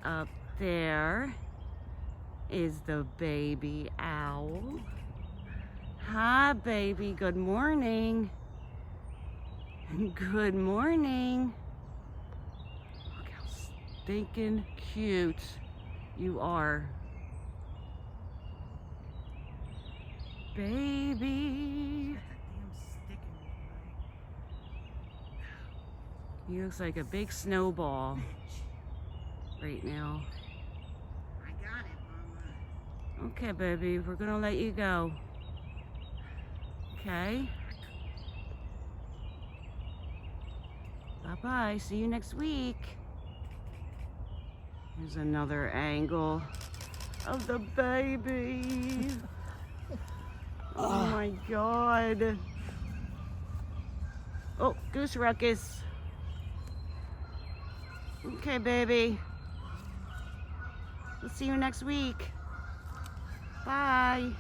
up there is the baby owl. Hi, baby. Good morning. Good morning. Look how stinking cute you are. Baby. He looks like a big snowball right now. I got it, Mama. Okay, baby, we're gonna let you go. Okay? Bye-bye, see you next week. Here's another angle of the baby. Oh my God. Oh, goose ruckus. Okay, baby. We'll see you next week. Bye.